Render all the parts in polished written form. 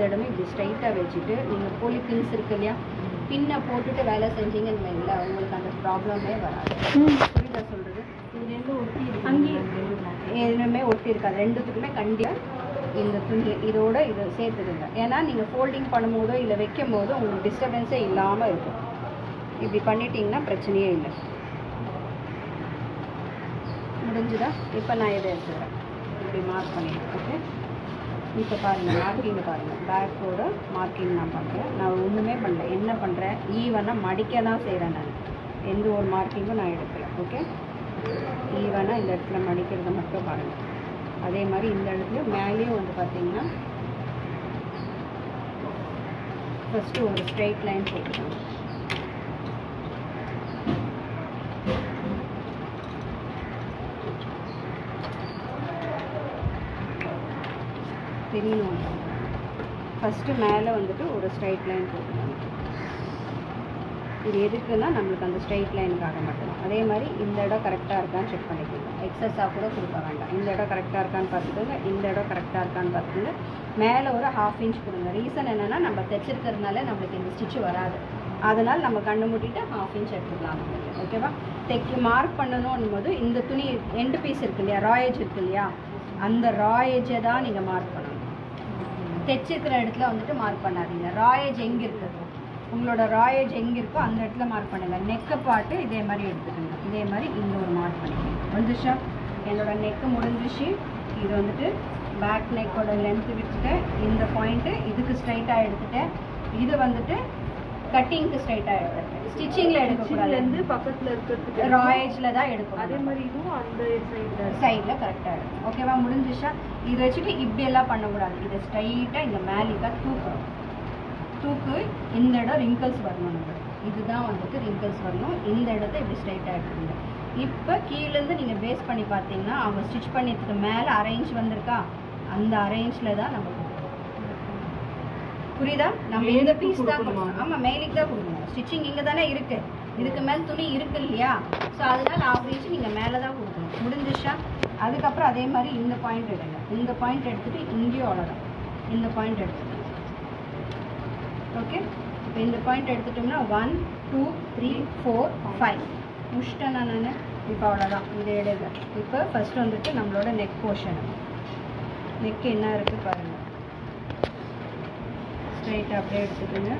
இடமே இப்படி ஸ்ட்ரைட்டாக வச்சுட்டு நீங்கள் போலி பின்ஸ் இருக்கு இல்லையா, பின்னை போட்டுட்டு வேலை செஞ்சீங்கன்னு வைங்களா, உங்களுக்கு அந்த ப்ராப்ளமே வராது. புரியுதா சொல்கிறது? இது ரெண்டும் ஒட்டி இருக்கு, அங்கேயும் எதுவுமே ஒட்டி இருக்காது. ரெண்டுத்துக்குமே கண்டிப்பாக இந்த துணி இதோட இதை சேர்த்துடுங்க. ஏன்னா நீங்கள் ஃபோல்டிங் பண்ணும்போதோ இல்லை வைக்கும் போதோ உங்களுக்கு டிஸ்டர்பன்ஸே இல்லாமல் இருக்கும். இப்படி பண்ணிட்டீங்கன்னா பிரச்சனையே இல்லை. முடிஞ்சுதா? இப்போ நான் இதை எடுத்துக்கிறேன், இப்படி மார்க் பண்ணிடுறேன். ஓகே, இப்போ பாருங்கள் மார்க்கிங்கை பாருங்கள். பேக்கோட மார்க்கிங் நான் பண்ணுறேன். நான் ஒன்றுமே பண்ணல, என்ன பண்ணுறேன், ஈவனாக மடிக்க தான் செய்கிறேன். நான் எந்த ஒரு மார்க்கிங்கும் நான் எடுக்கல. ஓகே, ஈவனாக இந்த இடத்துல மடிக்கிறத மட்டும் பாருங்கள். அதே மாதிரி இந்த இடத்துல மேலேயும் வந்து பார்த்தீங்கன்னா ஃபஸ்ட்டு ஒரு ஸ்ட்ரெயிட் லைன் போட்டுக்கணும். தெரியணும். ஃபஸ்ட்டு மேலே வந்துட்டு ஒரு ஸ்ட்ரைட் லைன் போட்டுக்கணும். இது எதுக்குன்னா நம்மளுக்கு அந்த ஸ்ட்ரைட் லைனுக்காக மட்டும். அதே மாதிரி இந்த இடம் கரெக்டாக இருக்கான்னு செக் பண்ணிக்கோங்க. எக்ஸஸாக கூட கொடுக்க வேண்டாம். இந்த இடம் கரெக்டாக இருக்கான்னு பார்த்துக்கோங்க, இந்த இடம் கரெக்டாக இருக்கான்னு பார்த்துக்கோங்க. மேலே ஒரு 1/2 இன்ச் கொடுங்க. ரீசன் என்னென்னா நம்ம தைச்சிருக்கிறதுனால நம்மளுக்கு இந்த ஸ்டிச்சு வராது. அதனால் நம்ம கண்ணு மூட்டிட்டு 1/2 இன்ச் எடுத்துக்கலாம். ஓகேவா? தைக்கி மார்க் பண்ணணும் போது இந்த துணி எண்டு பீஸ் இருக்கு இல்லையா, ராயேஜ் இருக்கு இல்லையா, அந்த ராயேஜை தான் நீங்கள் மார்க் பண்ணணும். தைச்சிருக்கிற இடத்துல வந்துட்டு மார்க் பண்ணாதீங்க. ராயேஜ் எங்கே இருக்குது, உங்களோட ராயேஜ் எங்கே இருக்கோ அந்த இடத்துல மார்க் பண்ணுங்கள். நெக்கை பாட்டு இதே மாதிரி எடுத்துக்கோங்க. இதே மாதிரி இங்கே ஒரு மார்க் பண்ணிக்கோங்க. வந்துச்சா? என்னோடய நெக்கு முடிஞ்சிச்சு. இது வந்துட்டு பேக் நெக்கோட லென்த்து விட்டுட்டு இந்த பாயிண்ட்டு இதுக்கு ஸ்ட்ரைட்டாக எடுத்துகிட்டேன். இது வந்துட்டு கட்டிங்க்கு ஸ்ட்ரைட்டாக எடுத்துட்டேன். ஸ்டிச்சிங்கில் எடுக்கக்கூடாது, பக்கத்தில் இருக்கிறதுக்கு ராயேஜில் தான் எடுக்கணும். அதே மாதிரி இதுவும் அந்த சைடில் கரெக்டாக எடுக்கும். ஓகேவா? முடிஞ்சிச்சா? இதை வச்சுட்டு இப்படியெல்லாம் பண்ணக்கூடாது. இதை ஸ்ட்ரைட்டாக இந்த மேலிக்காக தூக்கணும். தூக்கு இந்த இடம் ரிங்கிள்ஸ் வரணும். நம்ம இதுதான் வந்துட்டு ரிங்கிள்ஸ் வரணும். இந்த இடத்த இப்படி ஸ்ட்ரைட்டாக எடுத்துங்க. இப்போ கீழேருந்து நீங்கள் பேஸ் பண்ணி பார்த்தீங்கன்னா அவங்க ஸ்டிச் பண்ணியதுக்கு மேலே 1/2 இன்ச் வந்திருக்கா, அந்த 1/2 இன்ச்சில் தான் நம்ம கொடுக்கணும். புரியுதா? நம்ம இந்த பீஸ் தான் கொடுக்கணும். ஆமாம், மேலுக்கு தான் கொடுக்கணும். ஸ்டிச்சிங் இங்கே தானே இருக்குது, இதுக்கு மேலே துணி இருக்கு இல்லையா, ஸோ அதனால் 1/2 இன்ச் நீங்கள் மேலே தான் கொடுக்கணும். முடிஞ்சிச்சா? அதுக்கப்புறம் அதே மாதிரி இந்த பாயிண்ட் எடுங்க. இந்த பாயிண்ட் எடுத்துகிட்டு இங்கேயும் அவ்வளோதான் இந்த பாயிண்ட் எடுத்துக்கணும். ஓகே, இப்போ இந்த பாயிண்ட் எடுத்துட்டோம்னா 1 2 3 4 5 முடிச்சிட்டேன் நான். இப்போ அவ்வளோதான், இந்த இடையில. இப்போ ஃபஸ்ட்டு வந்துட்டு நம்மளோட நெக் போர்ஷன். நெக் என்ன இருக்குது பாருங்கள். ஸ்ட்ரைட்டாக அப்படியே எடுத்துக்கோங்க.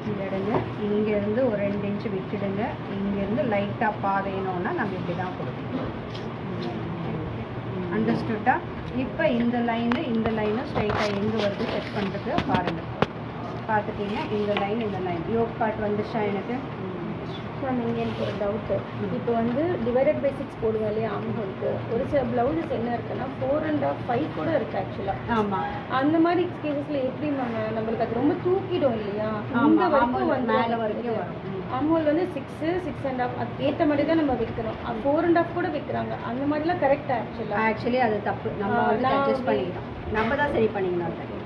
இந்த இடங்க இங்கேருந்து ஒரு 2 இன்ச்சு விட்டுடுங்க. இங்கேருந்து லைட்டாக பாதையணுன்னா நம்ம இப்படி தான் கொடுக்கணும். அண்டர்ஸ்டுட்டா? இப்போ இந்த லைனும் ஸ்ட்ரைட்டாக எங்கே வருது செக் பண்ணுறது பாருங்கள். பார்த்துட்டிங்கன்னா இந்த லைன் யோக் பார்ட் வந்துச்சா எனக்கு? மேம், இங்கே எனக்கு ஒரு டவுட்டு. இப்போ வந்து டிவைடட் பை 6 போடுவோம் இல்லையா ஆம்ஹோலுக்கு. ஒரு சில ப்ளவுசஸ் என்ன இருக்குன்னா 4 1/2 5 கூட இருக்குது ஆக்சுவலாக. ஆமாம், அந்த மாதிரி கேசஸில் எப்படி மேம் நம்மளுக்கு அது ரொம்ப தூக்கிடும் இல்லையா? இந்த வரைக்கும் வந்து மேலே வரைக்கும் வரும். ஆம்ஹோல் வந்து 6 6 1/2 அதுக்கு ஏற்ற மாதிரி தான் நம்ம வைக்கணும். 4 1/2 கூட வைக்கிறாங்க. அந்த மாதிரிலாம் கரெக்டாக? ஆக்சுவலி அது தப்பு. நம்ம வந்து அட்ஜஸ்ட் பண்ணிக்கலாம். நம்ம தான் சரி பண்ணிக்கலாம்.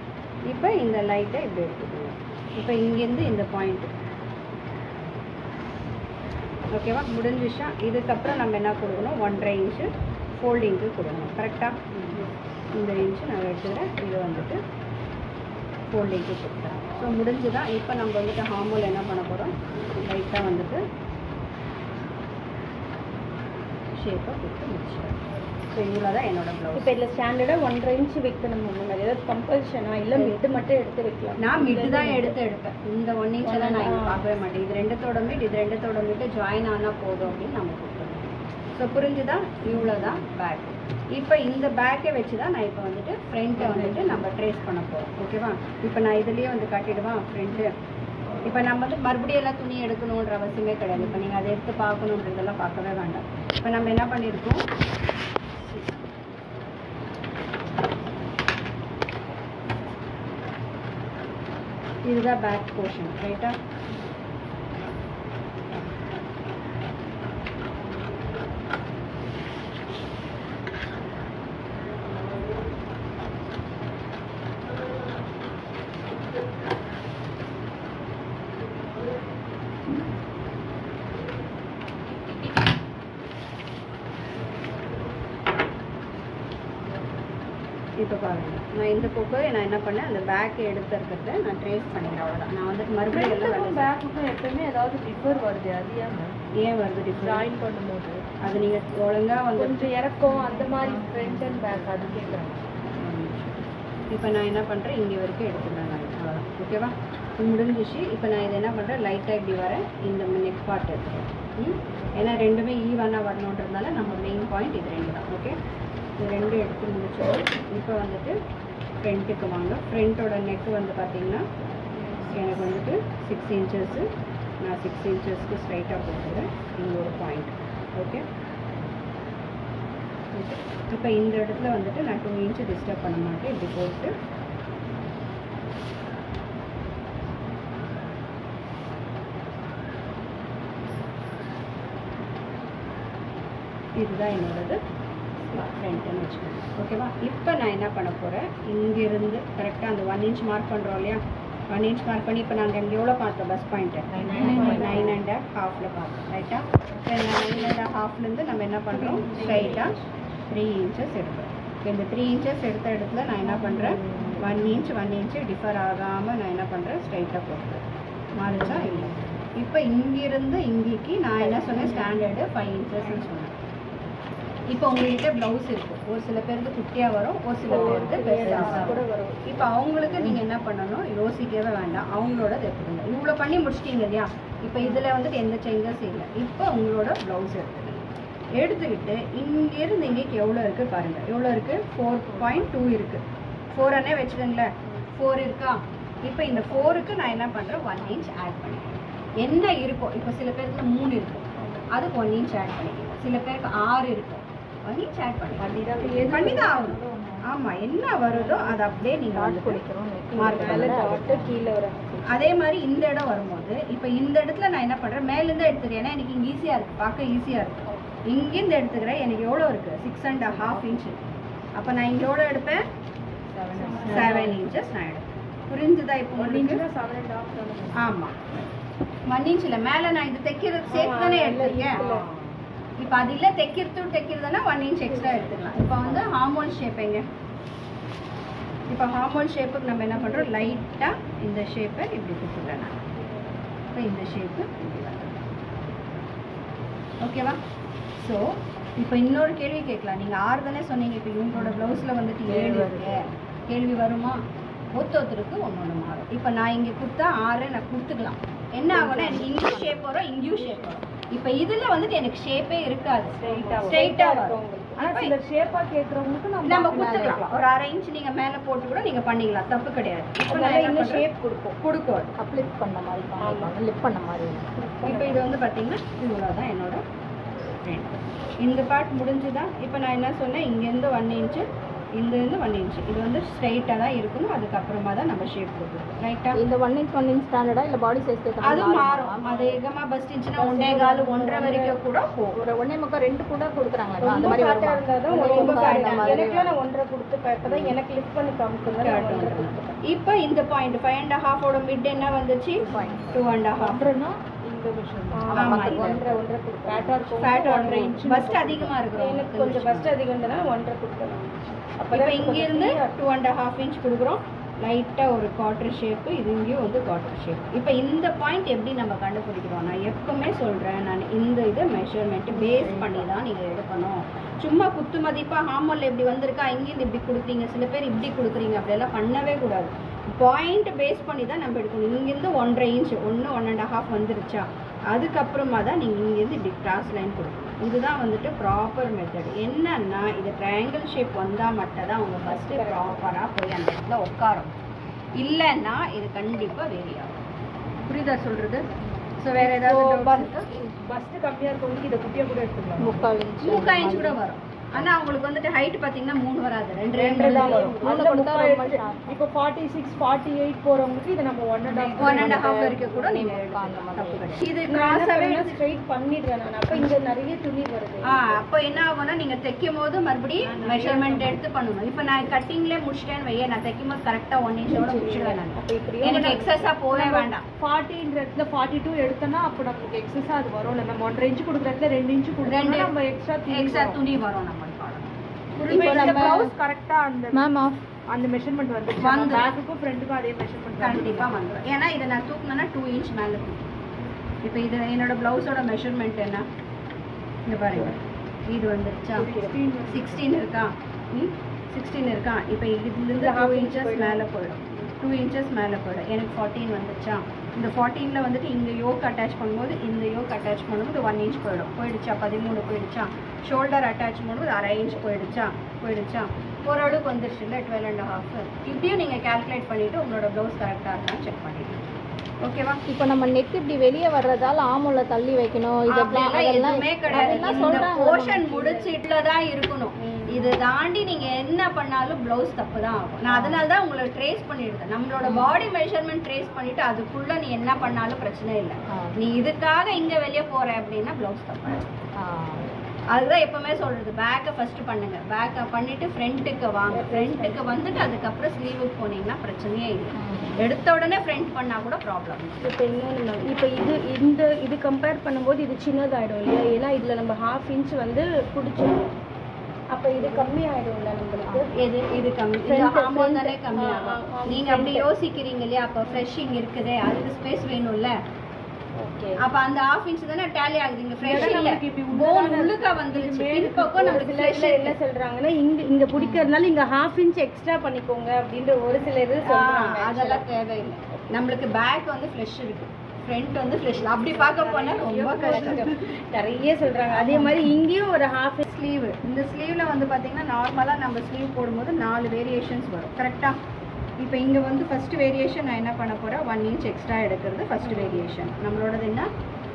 இப்போ இந்த லைட்டை இப்படி எடுத்துக்கணும். இப்போ இங்கேருந்து இந்த பாயிண்ட்டு ஓகேவா? முடிஞ்சிச்சா? இதுக்கப்புறம் நம்ம என்ன கொடுக்கணும், 1/2 இன்ச்சு ஃபோல்டிங்க்கு கொடுக்கணும். கரெக்டாக? இந்த இன்ச்சு நான் எடுத்துக்கிறேன். இது வந்துட்டு ஃபோல்டிங்க்கு கொடுக்குறேன். ஸோ முடிஞ்சுதான். இப்போ நம்ம வந்துட்டு ஹார்மோல் என்ன பண்ண போகிறோம், லைட்டாக வந்துட்டு ஷேப்பாக கொடுத்து முடிச்சிடுறேன். ஸோ இவ்வளோ தான் என்னோட ப்ளவுஸ். இப்போ இதில் ஸ்டாண்டர்டாக 1/2 இன்ச்சு வைக்கணும். முன்னாடி ஏதாவது கம்பல்ஷனா இல்லை மிட்டு மட்டும் எடுத்து வைக்கலாம்? நான் மிட்டு தான் எடுப்பேன். இந்த 1 இன்ச்செல்லாம் நான் இங்கே பார்க்கவே மாட்டேன். இது ரெண்டுத்தோட மிட்டு ஜாயின் ஆனால் போதும் அப்படின்னு நம்ம கொடுத்துருவோம். ஸோ புரிஞ்சுதான்? இவ்வளோ தான் பேக். இப்போ இந்த பேக்கை வச்சு தான் நான் இப்போ வந்துட்டு ஃப்ரண்ட்டை வந்துட்டு நம்ம ட்ரேஸ் பண்ண போகிறோம். ஓகேவா? இப்போ நான் இதுலேயே வந்து காட்டிடுவேன் ஃப்ரண்ட்டு. இப்போ நம்ம வந்து மறுபடியும் எல்லாம் துணி எடுக்கணுன்ற அவசியமே கிடையாது. இப்போ நீங்கள் அதை எடுத்து பார்க்கணுன்றதெல்லாம் பார்க்கவே வேண்டாம். இப்போ நம்ம என்ன பண்ணியிருக்கோம், இதுதான் பேக் போர்ஷன். ரைட்டா? இப்போ பாருங்கள், நான் இந்த போக்கு நான் என்ன பண்ணேன், அந்த பேக் எடுத்துருக்கிறத நான் ட்ரேஸ் பண்ணிக்கிறேன். அவ்வளோதான். நான் வந்துட்டு மறுபடியும் எல்லாம் பேக்குக்கும் எப்பவுமே ஏதாவது டிஃபர் வருது. அது ஏன் வருது டிஃபர்? ஜாயின் பண்ணும்போது அது நீங்கள் ஒழுங்காக வந்து கொஞ்சம் இறக்கம் அந்த மாதிரி ஃப்ரண்ட் அண்ட் பேக் அது கேட்குறேன். இப்போ நான் என்ன பண்ணுறேன், இங்கே வரைக்கும் எடுத்துக்கிறேன் நான். அவ்வளோதான். ஓகேவா? முடிஞ்சிச்சு. இப்போ நான் இதை என்ன பண்ணுறேன், லைட்டாக இப்படி வரேன், இந்த நெக் பார்ட் எடுத்துக்கிறேன். ஏன்னா ரெண்டுமே ஈவனாக வரணுன்றதுனால நம்ம மெயின் பாயிண்ட் இது ரெண்டு தான். ஓகே, இது ரெண்டும் எடுத்து முடிச்சோம். இப்போ வந்துட்டு ஃப்ரண்ட்டுக்கு வாங்க. ஃப்ரண்ட்டோட நெக்கு வந்து பார்த்திங்கன்னா எனக்கு வந்துட்டு 6 இன்ச்சஸ்ஸு. நான் 6 இன்ச்சஸ்க்கு ஸ்ட்ரைட்டாக போட்டுக்கிறேன். இங்கே ஒரு பாயிண்ட். ஓகே, இப்போ இந்த இடத்துல வந்துட்டு நான் 2 இன்ச்சு டிஸ்டர்ப் பண்ண மாட்டேன். இப்படி போட்டு இதுதான் என்னோடது ஃப்ரண்ட்டுன்னு வச்சுக்கோங்க. ஓகேவா? இப்போ நான் என்ன பண்ண போகிறேன், இங்கேருந்து கரெக்டாக அந்த 1 இன்ச் மார்க் பண்ணுறோம் இல்லையா, 1 இன்ச் மார்க் பண்ணி இப்போ நாங்கள் இங்கே எவ்வளோ பார்த்தோம், பஸ் பாயிண்ட்டு 9.5 பார்த்தோம். ரைட்டா? இப்போ 9.5 நம்ம என்ன பண்ணுறோம், ஸ்ட்ரைட்டாக 3 இன்ச்சஸ் எடுக்கிறோம். இப்போ இந்த 3 இன்ச்சஸ் எடுத்த இடத்துல நான் என்ன பண்ணுறேன், 1 இன்ச் டிஃபர் ஆகாமல் நான் என்ன பண்ணுறேன், ஸ்ட்ரைட்டாக போட்டுறேன். மாறிச்சா? இல்லை. இப்போ இங்கிருந்து இங்கேக்கு நான் என்ன சொன்னேன், ஸ்டாண்டர்டு 5 இன்ச்சஸ்ன்னு சொன்னேன். இப்போ உங்கள்கிட்ட ப்ளவுஸ் இருக்குது, ஒரு சில பேருக்கு குட்டியாக வரும், ஒரு சில பேருக்கு பெருசாக கூட வரும். இப்போ அவங்களுக்கு நீங்கள் என்ன பண்ணணும், யோசிக்கவே வேண்டாம், அவங்களோட எடுத்துக்கோங்க. இவ்வளோ பண்ணி முடிச்சிட்டிங்க இல்லையா, இப்போ இதில் வந்துட்டு எந்த சேஞ்சஸும் இல்லை. இப்போ உங்களோட ப்ளவுஸ் எடுத்துக்கிட்டு இங்கேருந்து இங்கேக்கு எவ்வளோ இருக்குது பாருங்கள். எவ்வளோ இருக்குது, 4.2 இருக்குது. 4 வச்சுக்கோங்களேன், 4 இருக்கா? இப்போ இந்த 4க்கு நான் என்ன பண்ணுறேன், 1 இன்ச் ஆட் பண்ணிக்கிறேன். என்ன இருக்கும், இப்போ சில பேருக்கு 3 இருக்கும், அதுக்கு 1 இன்ச் ஆட் பண்ணிக்கிறேன். சில பேருக்கு 6 இருக்கும், 1 இன்ச் ஆட் பண்ணி தான் ஆகணும். ஆமாம், என்ன வருதோ அதை அப்படியே நீங்கள் கீழே வரும். அதே மாதிரி இந்த இடம் வரும்போது இப்போ இந்த இடத்துல நான் என்ன பண்ணுறேன், மேலேருந்து எடுத்துக்கிறேன். ஏன்னா எனக்கு இங்கே ஈஸியாக இருக்குது, பார்க்க ஈஸியாக இருக்குது. இங்கேருந்து எடுத்துக்கிறேன். எனக்கு எவ்வளோ இருக்குது, 6.5 இன்ச்சு. அப்போ நான் இங்கே எவ்வளோ எடுப்பேன், 7 இன்ச்சஸ் நான் எடுப்பேன். புரிஞ்சுதா? இப்போ 1 இன்ச்சு 7.5. ஆமாம், 1 இன்ச்சில் மேலே நான் இது தைக்கிறது சேர்த்து தானே எடுத்துருக்கேன். இப்போ அது இல்லை, தைக்கிறதுனா 1 இன்ச் எக்ஸ்ட்ரா எடுத்துக்கலாம். இப்போ வந்து ஹார்மோன் ஷேப் எங்க, இப்போ ஹார்மோன் ஷேப்புக்கு நம்ம என்ன பண்ணுறோம், லைட்டாக இந்த ஷேப்பை இப்படி கொடுத்துக்கிறேன் நான். இப்போ இந்த ஷேப்பு இப்படி வரேன். ஓகேவா? ஸோ இப்போ இன்னொரு கேள்வி கேட்கலாம். நீங்கள் 6 தானே சொன்னீங்க, இப்போ இவங்களோட ப்ளவுஸில் வந்துட்டு 7 இருக்கு. கேள்வி வருமா? ஒருத்தருக்கு ஒன்று மாறும். இப்போ நான் இங்கே கொடுத்தா 6 நான் கொடுத்துக்கலாம். என்ன ஆகும்னா எனக்கு இங்கேயும் ஷேப் வரும், இங்கேயும் ஷேப் வரும். இப்போ இதில் வந்துட்டு எனக்கு ஷேப்பே இருக்காது, ஸ்ட்ரைட்டாக வரும். ஆனால் இந்த ஷேப்பாக கேட்குறவங்களுக்கு நம்ம கொடுத்துக்கலாம். ஒரு 1/2 இன்ச் நீங்கள் மேலே போட்டு கூட நீங்கள் பண்ணிக்கலாம், தப்பு கிடையாது. இப்போ நான் என்ன ஷேப் கொடுக்கும் அப்ளிக் பண்ண மாதிரி, லிப் பண்ண மாதிரி. இப்போ இது வந்து பார்த்தீங்கன்னா இவ்வளோதான் என்னோட ஃப்ரண்ட். இந்த பார்ட் முடிஞ்சுதான். இப்போ நான் என்ன சொன்னேன், இங்கேருந்து 1 இன்ச்சு, இங்கேருந்து 1 இன்ச்சு. இது வந்து ஸ்ட்ரைட்டாக தான் இருக்கணும். அதுக்கப்புறமா தான் நம்ம ஷேப் கொடுக்கணும். ரைட்டாக? இந்த 1 இன்ச் ஸ்டாண்டர்டா இல்லை பாடி சைஸ் அது மாறும். அதிகமாக பஸ்ட் இன்ச்சுனா 1.25 1.5 வரைக்கும் கூட போகும். ஒரு 1.25 2 கூட கொடுக்குறாங்க. அந்த மாதிரி இருந்தால் தான் எனக்குலாம் நான் 1.5 கொடுத்து பார்த்தா எனக்கு லிஃப்ட் பண்ணி காமிச்சுங்க. இப்போ இந்த பாயிண்ட் 5.5ஓட மிட் என்ன வந்துச்சு, 2.5. பஸ்ட் அதிகமாக இருக்கும், எனக்கு கொஞ்சம் பஸ்ட் அதிகம்னா 1.5 கொடுக்கணும். அப்போ இங்கேருந்து 2.5 இன்ச் கொடுக்குறோம். லைட்டாக ஒரு குவார்டர் ஷேப்பு, இது இங்கேயும் வந்து குவார்டர் ஷேப். இப்போ இந்த பாயிண்ட் எப்படி நம்ம கண்டுபிடிக்கிறோம், நான் எப்பவுமே சொல்கிறேன், நான் இந்த இதை மெஷர்மெண்ட்டு பேஸ் பண்ணி தான் நீங்கள் எடுக்கணும். சும்மா குத்து மதிப்பாக ஹார்மோனில் இப்படி வந்திருக்கா, இங்கேருந்து இப்படி கொடுக்குறீங்க, சில பேர் இப்படி கொடுக்குறீங்க, அப்படியெல்லாம் பண்ணவே கூடாது. பாயிண்ட் பேஸ் பண்ணி தான் நம்ம எடுக்கணும். இங்கேருந்து 1.5 இன்ச் 1.5 வந்துருச்சா, அதுக்கப்புறமா தான் நீங்கள் இங்கேருந்து இப்படி கிராஸ் லைன் கொடுக்கணும். இதுதான் வந்துட்டு ப்ராப்பர் மெத்தட். என்னன்னா இது ட்ரையாங்கிள் ஷேப் வந்தால் மட்டும் தான் உங்கள் ஃபஸ்ட்டு ப்ராப்பராக போய் அந்த இடத்துல உட்காரும். இல்லைன்னா இது கண்டிப்பாக வேரி ஆகும். புரியுதா சொல்கிறது? ஸோ வேறு ஏதாவது பஸ்ட்டு கம்மியாக இருக்கவங்களுக்கு இதை குட்டியாக கூட எடுத்துக்கலாம். 3/4 இன்ச் கூட வரும். ஆனால் அவங்களுக்கு வந்துட்டு ஹைட் பார்த்தீங்கன்னா 3 வராது, 2 தான் வரும். இப்போ 46 48 போகிறவங்களுக்கு இதை நம்ம 1.5 வரைக்கும் கூட நீங்கள் எடுக்கலாம். இது கிராஸாகவே ஸ்ட்ரைட் பண்ணிடுறேன் நான். அப்போ இங்கே நிறைய துணி வருது. அப்போ என்ன ஆகும்னா நீங்கள் தைக்கும் போது மறுபடியும் மெஷர்மெண்ட் எடுத்து பண்ணணும். இப்போ நான் கட்டிங்லேயே முடிச்சிட்டேன்னு வையே, நான் தைக்கும் போது கரெக்டாக 1 இன்ச்சோட முடிச்சிடுவேன் நான். அப்போ இப்படி எனக்கு எக்ஸஸாக போகவே வேண்டாம். 40ன்ற இடத்துல 42 எடுத்தோன்னா அப்போ நமக்கு எக்ஸஸாக அது வரும். நம்ம 1.5 இன்ச்சு கொடுக்குற இடத்துல 2 இன்ச்சு கொடுக்குறோம், நம்ம எக்ஸ்ட்ரா துணி வரும். நம்ம இப்போ இந்த நம்ம ப்ளவுஸ் கரெக்டா அந்த மேம் ஆஃப் அந்த மெஷர்மெண்ட் வந்து பேக்குக்கும் ஃப்ரண்ட்டுக்கும் அதே மெஷர்மெண்ட் கண்டிப்பாக வந்துடும். ஏன்னா இதை நான் தூக்குனேன்னா 2 inch மேலே தூக்கும். இப்போ இது என்னோட ப்ளவுஸோட மெஷர்மெண்ட் என்ன இங்கே பாருங்க, இது வந்துருச்சா 16 இருக்கா, 16 இருக்கா. இப்போ இதுலேருந்து 2 inches மேலே போயிடும், 2 inches மேலே போயிடும். எனக்கு 14 வந்துச்சா. இந்த 14ல் வந்துட்டு இங்கே யோக் அட்டாச் பண்ணும்போது இந்த யோக் அட்டாச் பண்ணும்போது 1 inch போயிடுச்சா, 13 போயிடுச்சா. ஷோல்டர் அட்டாச் பண்ணும்போது அரை இன்ச் போயிடுச்சா. ஓரளவுக்கு வந்துருச்சு இல்லை, 12.5. இப்படியும் நீங்கள் கால்குலேட் பண்ணிவிட்டு உங்களோட ப்ளவுஸ் கரெக்டாக இருக்கான்னு செக் பண்ணிக்கலாம். ஓகேவா? இப்போ நம்ம நெக் இப்படி வெளியே வர்றதால ஆமுல தள்ளி வைக்கணும், இதெல்லாம் எதுவுமே கிடையாது. இந்த சொல்றாங்க. போர்ஷன் முடிச்சிட்டுல தான் இருக்கணும். இது தாண்டி நீங்க என்ன பண்ணாலும் ப்ளவுஸ் தப்பு தான் ஆகும். நான் அதனால தான் உங்களை ட்ரேஸ் பண்ணிடுறேன். நம்மளோட பாடி மெஷர்மெண்ட் ட்ரேஸ் பண்ணிட்டு அதுக்குள்ள நீ என்ன பண்ணாலும் பிரச்சனை இல்லை. நீ இதுக்காக இங்க வெளியே போற அப்படின்னா ப்ளவுஸ் தப்பு. அதுதான் எப்பவுமே சொல்றது, பேக்கை ஃபர்ஸ்ட் பண்ணுங்க. பேக்கை பண்ணிட்டு ஃப்ரண்ட்டுக்கு வாங்க. ஃப்ரண்ட்டுக்கு வந்துட்டு அதுக்கப்புறம் ஸ்லீவுக்கு போனீங்கன்னா பிரச்சனையே இல்லை. எடுத்த உடனே ஃப்ரண்ட் பண்ணா கூட ப்ராப்ளம். இப்போ இன்னொன்று, இப்போ இது கம்பேர் பண்ணும்போது இது சின்னதாயிடும் இல்லையா? ஏன்னா இதில் நம்ம 1/2 inch வந்து பிடிச்சிடும். அப்போ இது கம்மி ஆயிடும்ல நம்மளுக்கு. இது கம்மி, இந்த ஹார்மோன் தானே கம்மி ஆகும். நீங்க அப்படி யோசிக்கிறீங்க இல்லையா? அப்போ ஃப்ரெஷ்ஷிங் இருக்குதே, அதுக்கு ஸ்பேஸ் வேணும்ல. ஓகே, அப்ப அந்த 1/2 inch தானே டேலி ஆகுது. இங்க ஃப்ரெஷ் இல்ல, போன் உள்ளுக்க வந்துருச்சு. பின்பக்கம் நமக்கு ஃப்ரெஷ் என்ன சொல்றாங்கன்னா இங்க பிடிக்கிறதுனால இங்க 1/2 inch எக்ஸ்ட்ரா பண்ணிக்கோங்க அப்படின்ற ஒரு சில இது சொல்றாங்க. அதெல்லாம் தேவையில்லை. நம்மளுக்கு பேக் வந்து ஃப்ரெஷ் இருக்கு, ஃப்ரண்ட் வந்து ஃப்ரெஷ். அப்படி பார்க்க போனா ரொம்ப கஷ்டம். நிறைய சொல்றாங்க. அதே மாதிரி இங்கேயும் ஒரு 1/2 inch ஸ்லீவ். இந்த ஸ்லீவ்ல வந்து பாத்தீங்கன்னா நார்மலா நம்ம ஸ்லீவ் போடும்போது 4 வேரியேஷன்ஸ் வரும். கரெக்டா? இப்போ இங்கே வந்து ஃபஸ்ட்டு வேரியேஷன் நான் என்ன பண்ண போகிறேன், 1 inch எக்ஸ்ட்ரா எடுக்கிறது ஃபஸ்ட்டு வேரியேஷன். நம்மளோடது என்ன,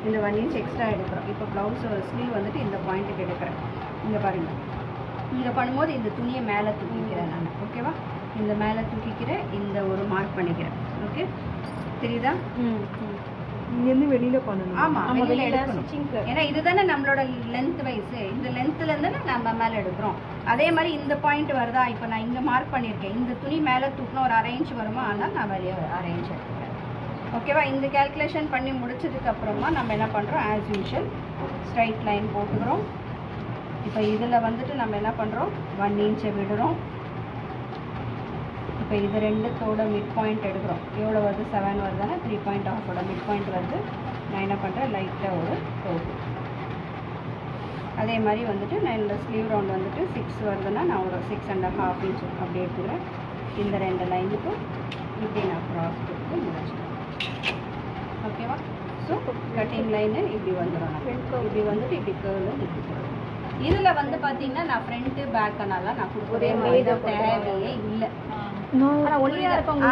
இந்த 1 inch எக்ஸ்ட்ரா எடுக்கிறோம். இப்போ ப்ளவுஸ் ஸ்லீவ் வந்துட்டு இந்த பாயிண்ட்டுக்கு எடுக்கிறேன். இங்கே பாருங்கள், இங்கே பண்ணும்போது இந்த துணியை மேலே தூக்கிக்கிறேன் நான். ஓகேவா? இந்த மேலே தூக்கிக்கிறேன், இந்த ஒரு மார்க் பண்ணிக்கிறேன். ஓகே, தெரியுதா? இங்கேருந்து வெளியில பண்ணணும். ஆமாம், வெளியில் எடுக்கணும். ஏன்னா இதுதானே நம்மளோட லென்த் வைஸு. இந்த லென்த்துலேருந்து நம்ம மேலே எடுக்கிறோம். அதே மாதிரி இந்த பாயிண்ட் வருதா, இப்போ நான் இங்கே மார்க் பண்ணியிருக்கேன். இந்த துணி மேலே தூக்கினா ஒரு 1/2 inch வருமா, ஆனால் நான் வெளியே 1/2 inch எடுத்துக்கிறேன். ஓகேவா? இந்த கேல்குலேஷன் பண்ணி முடிச்சதுக்கப்புறமா நம்ம என்ன பண்ணுறோம், ஆஸ் யூஷுவல் ஸ்ட்ரைட் லைன் போட்டுக்கிறோம். இப்போ இதில் வந்துட்டு நம்ம என்ன பண்ணுறோம், 1 inch விடுறோம். இப்போ இது ரெண்டுத்தோட மிட் பாயிண்ட் எடுக்கிறோம். எவ்வளோ வருது, 7 வருதுன்னா 3.5 மிட் பாயிண்ட் வருது. நான் என்ன பண்ணுறேன், லைட்டாக ஒரு கோடு. அதே மாதிரி வந்துட்டு நான் இந்த ஸ்லீவ் ரவுண்ட் வந்துட்டு 6 வருதுன்னா நான் ஒரு 6.5 inch அப்படி எடுத்துக்கிறேன். இந்த 2 லைனுக்கு இப்படி நான் க்ராஸ் கொடுத்து முடிச்சுக்கிறேன். ஓகேவா? ஸோ கட்டிங் லைனு இப்படி வந்துடும். இப்படி வந்துட்டு இப்படி கேர்வு இப்படி போடும். இதில் வந்து பார்த்தீங்கன்னா நான் ஃப்ரண்ட்டு பேக்கனால நான் கொடுக்குறேன், தேவையே இல்லை.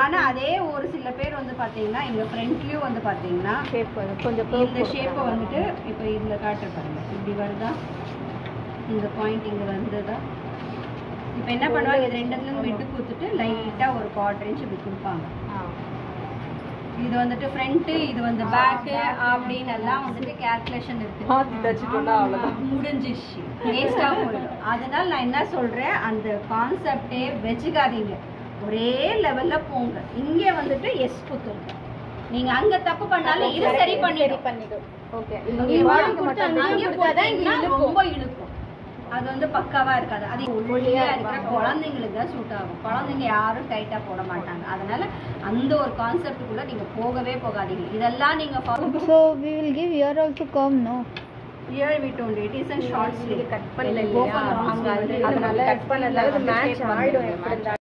ஆனா அதே ஒரு சில பேர் வந்து பாத்தீங்கன்னா இங்க ஃப்ரண்ட்லயும் வந்து பாத்தீங்கன்னா கொஞ்சம் இந்த ஷேப்பை வந்துட்டு இப்போ இதுல காட்டுற பாருங்க, இப்படி வருதா, இந்த பாயிண்ட் இங்க வந்ததா. இப்போ என்ன பண்ணுவாங்க, இது ரெண்டுத்துலயும் விட்டு கொடுத்துட்டு லைட்டா ஒரு 1/4 inch இப்படி கொடுப்பாங்க. இது வந்துட்டு ஃப்ரண்ட், இது வந்து பேக் அப்படின்னு எல்லாம் வந்துட்டு கால்குலேஷன் இருக்கு. முடிஞ்சிச்சு, வேஸ்டா போயிடும். அதனால நான் என்ன சொல்றேன், அந்த கான்செப்டே வச்சுக்காதீங்க, ஒரே லெவல்ல போங்க. இங்க வந்துட்டு எஸ் குத்துங்க. நீங்க அங்க தப்பு பண்ணாலும் இது சரி பண்ணிடும். ஓகே, ரொம்ப இழுக்கும். அது வந்து பக்காவா இருக்காது. அது ஒல்லியா இருக்கிற குழந்தைங்களுக்கு தான் சூட் ஆகும். குழந்தைங்க யாரும் டைட்டா போட மாட்டாங்க. அதனால அந்த ஒரு கான்செப்டுக்குள்ள நீங்க போகவே போகாதீங்க. இதெல்லாம் நீங்க So we will give here also curve, no? Here we don't. It is a short sleeve. Cut பண்ணல இல்லையா, அதனால கட் பண்ணதால மேட்ச் ஆயிடும்.